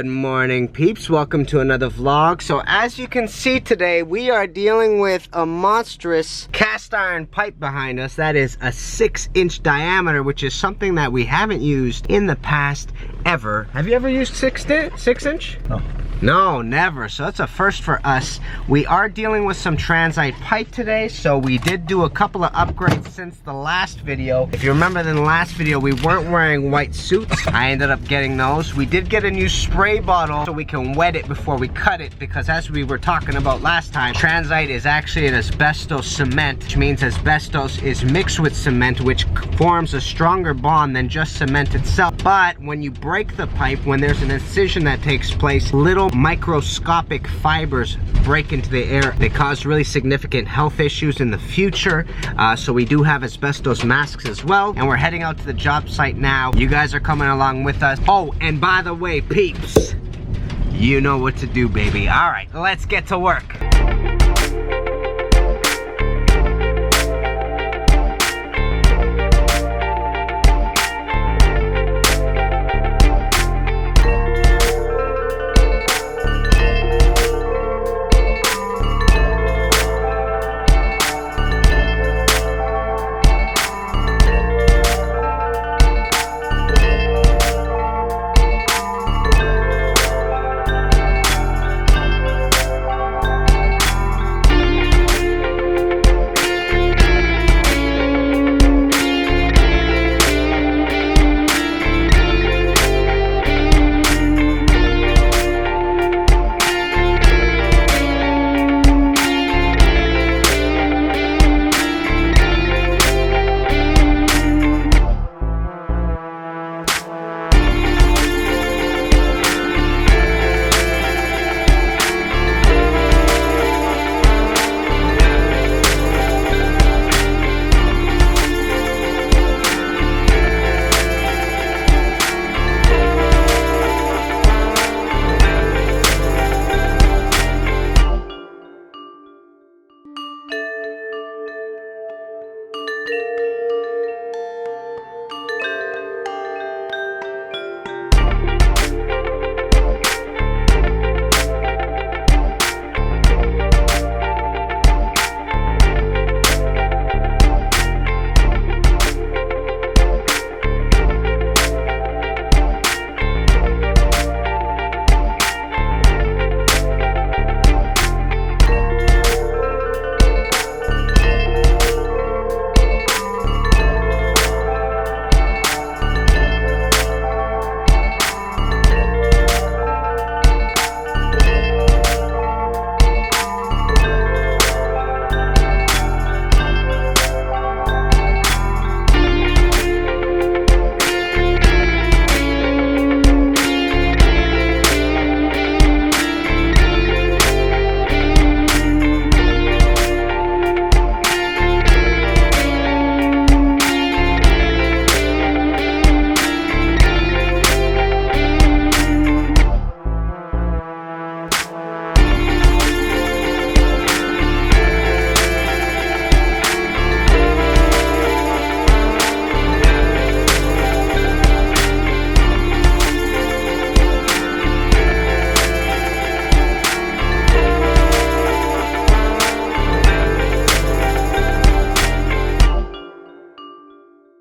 Good morning, peeps. Welcome to another vlog. So as you can see today, we are dealing with a monstrous cast iron pipe behind us that is a 6-inch diameter, which is something that we haven't used in the past ever. Have you ever used 6-inch? No. No, never. So that's a first for us. We are dealing with some Transite pipe today, so we did do a couple of upgrades since the last video. If you remember in the last video, we weren't wearing white suits. I ended up getting those. We did get a new spray bottle so we can wet it before we cut it, because as we were talking about last time, Transite is actually an asbestos cement, which means asbestos is mixed with cement, which forms a stronger bond than just cement itself. But when you break the pipe, when there's an incision that takes place, little microscopic fibers break into the air. They cause really significant health issues in the future. So we do have asbestos masks as well, and we're heading out to the job site now. You guys are coming along with us. Oh, and by the way, peeps, you know what to do, baby. All right, let's get to work.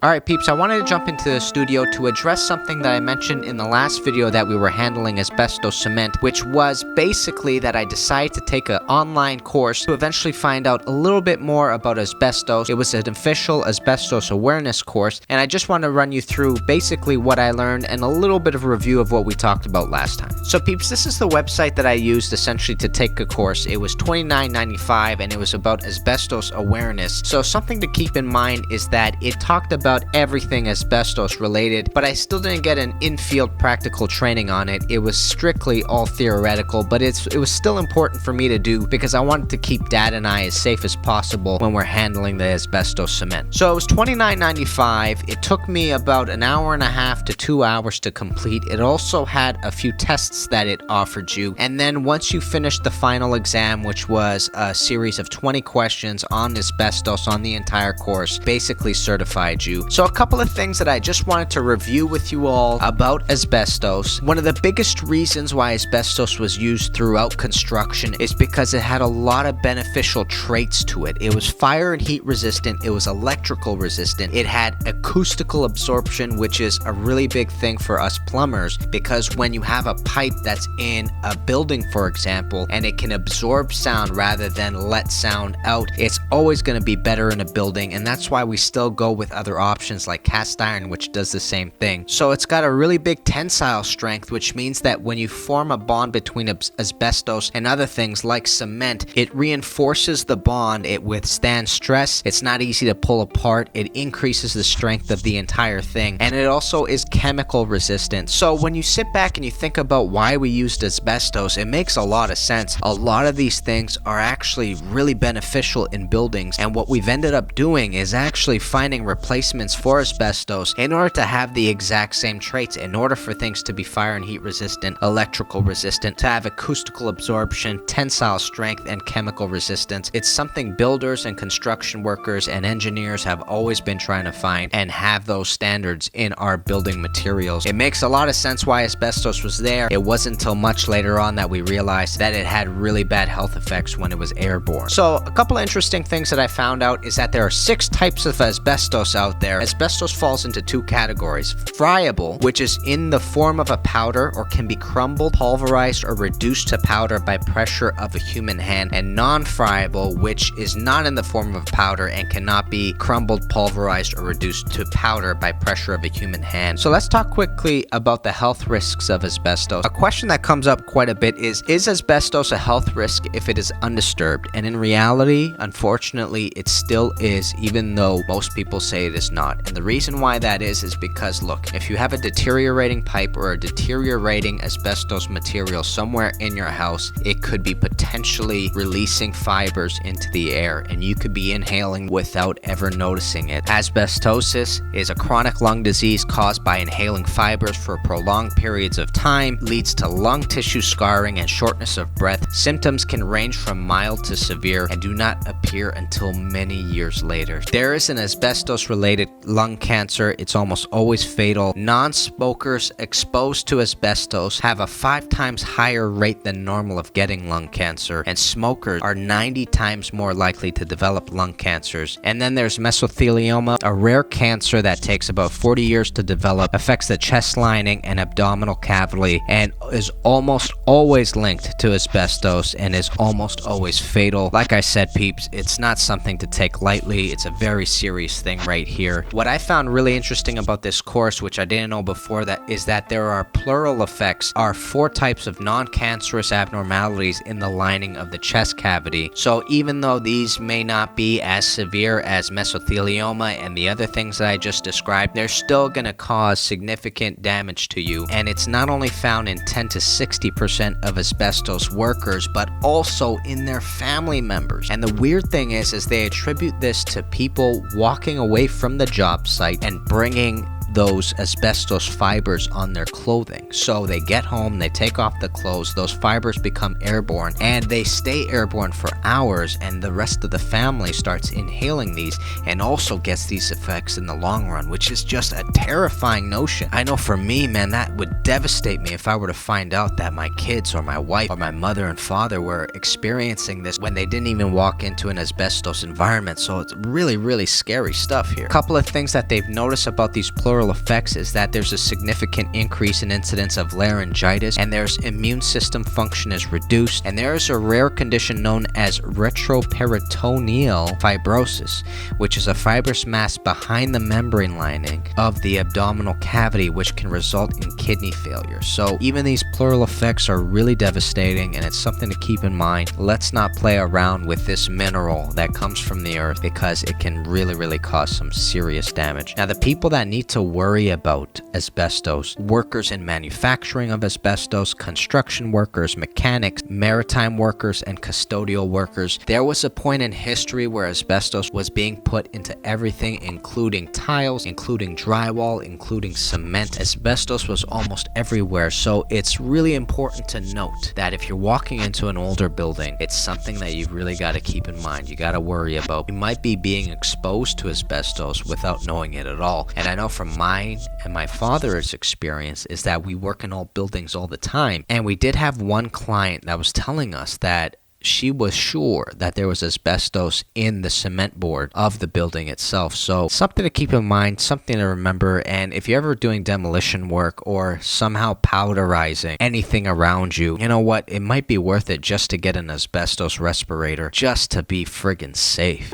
Alright peeps, I wanted to jump into the studio to address something that I mentioned in the last video that we were handling asbestos cement, which was basically that I decided to take an online course to eventually find out a little bit more about asbestos. It was an official Asbestos Awareness course, and I just want to run you through basically what I learned and a little bit of a review of what we talked about last time. So peeps, this is the website that I used essentially to take a course. It was $29.95 and it was about asbestos awareness. So something to keep in mind is that it talked about everything asbestos related, but I still didn't get an in-field practical training on it. It was strictly all theoretical, but it was still important for me to do because I wanted to keep Dad and I as safe as possible when we're handling the asbestos cement. So it was $29.95. It took me about an hour and a half to 2 hours to complete. It also had a few tests that it offered you, and then once you finished the final exam, which was a series of 20 questions on asbestos on the entire course, basically certified you. too. So a couple of things that I just wanted to review with you all about asbestos. One of the biggest reasons why asbestos was used throughout construction is because it had a lot of beneficial traits to it. It was fire and heat resistant, it was electrical resistant, it had acoustical absorption, which is a really big thing for us plumbers, because when you have a pipe that's in a building, for example, and it can absorb sound rather than let sound out, it's always going to be better in a building, and that's why we still go with other options like cast iron, which does the same thing. So it's got a really big tensile strength, which means that when you form a bond between asbestos and other things like cement, it reinforces the bond, it withstands stress, it's not easy to pull apart, it increases the strength of the entire thing, and it also is chemical resistant. So when you sit back and you think about why we used asbestos, it makes a lot of sense. A lot of these things are actually really beneficial in buildings, and what we've ended up doing is actually finding replacements for asbestos in order to have the exact same traits, in order for things to be fire and heat resistant, electrical resistant, to have acoustical absorption, tensile strength, and chemical resistance. It's something builders and construction workers and engineers have always been trying to find and have those standards in our building materials. It makes a lot of sense why asbestos was there. It wasn't until much later on that we realized that it had really bad health effects when it was airborne. So a couple of interesting things that I found out is that there are 6 types of asbestos out there. Asbestos falls into 2 categories. Friable, which is in the form of a powder or can be crumbled, pulverized, or reduced to powder by pressure of a human hand, and non-friable, which is not in the form of powder and cannot be crumbled, pulverized, or reduced to powder by pressure of a human hand. So let's talk quickly about the health risks of asbestos. A question that comes up quite a bit is asbestos a health risk if it is undisturbed? And in reality, unfortunately, it still is, even though most people say it is not. And the reason why that is because, look, if you have a deteriorating pipe or a deteriorating asbestos material somewhere in your house, it could be potentially releasing fibers into the air, and you could be inhaling without ever noticing it. Asbestosis is a chronic lung disease caused by inhaling fibers for prolonged periods of time, leads to lung tissue scarring and shortness of breath. Symptoms can range from mild to severe and do not appear until many years later. There is an asbestos-related lung cancer. It's almost always fatal. Non-smokers exposed to asbestos have a 5 times higher rate than normal of getting lung cancer, and smokers are 90 times more likely to develop lung cancers. And then there's mesothelioma, a rare cancer that takes about 40 years to develop, affects the chest lining and abdominal cavity, and is almost always linked to asbestos and is almost always fatal. Like I said, peeps, it's not something to take lightly. It's a very serious thing right here. What I found really interesting about this course, which I didn't know before, that is that there are pleural effects, are 4 types of non-cancerous abnormalities in the lining of the chest cavity. So even though these may not be as severe as mesothelioma and the other things that I just described, they're still going to cause significant damage to you. And it's not only found in 10 to 60% of asbestos workers, but also in their family members. And the weird thing is they attribute this to people walking away from the job site and bringing those asbestos fibers on their clothing. So they get home, they take off the clothes, those fibers become airborne, and they stay airborne for hours, and the rest of the family starts inhaling these and also gets these effects in the long run, which is just a terrifying notion. I know for me, man, that would devastate me if I were to find out that my kids or my wife or my mother and father were experiencing this when they didn't even walk into an asbestos environment. So it's really, really scary stuff here. A couple of things that they've noticed about these pleural effects is that there's a significant increase in incidence of laryngitis, and there's immune system function is reduced, and there is a rare condition known as retroperitoneal fibrosis, which is a fibrous mass behind the membrane lining of the abdominal cavity, which can result in kidney failure. So even these pleural effects are really devastating, and it's something to keep in mind. Let's not play around with this mineral that comes from the earth, because it can really, really cause some serious damage. Now, the people that need to worry about asbestos. Workers in manufacturing of asbestos, construction workers, mechanics, maritime workers, and custodial workers. There was a point in history where asbestos was being put into everything, including tiles, including drywall, including cement. Asbestos was almost everywhere, so it's really important to note that if you're walking into an older building, it's something that you've really got to keep in mind. You got to worry about. You might be being exposed to asbestos without knowing it at all. And I know from mine and my father's experience is that we work in old buildings all the time. And we did have one client that was telling us that she was sure that there was asbestos in the cement board of the building itself. So something to keep in mind, something to remember. And if you're ever doing demolition work or somehow powderizing anything around you, you know what? It might be worth it just to get an asbestos respirator just to be friggin' safe.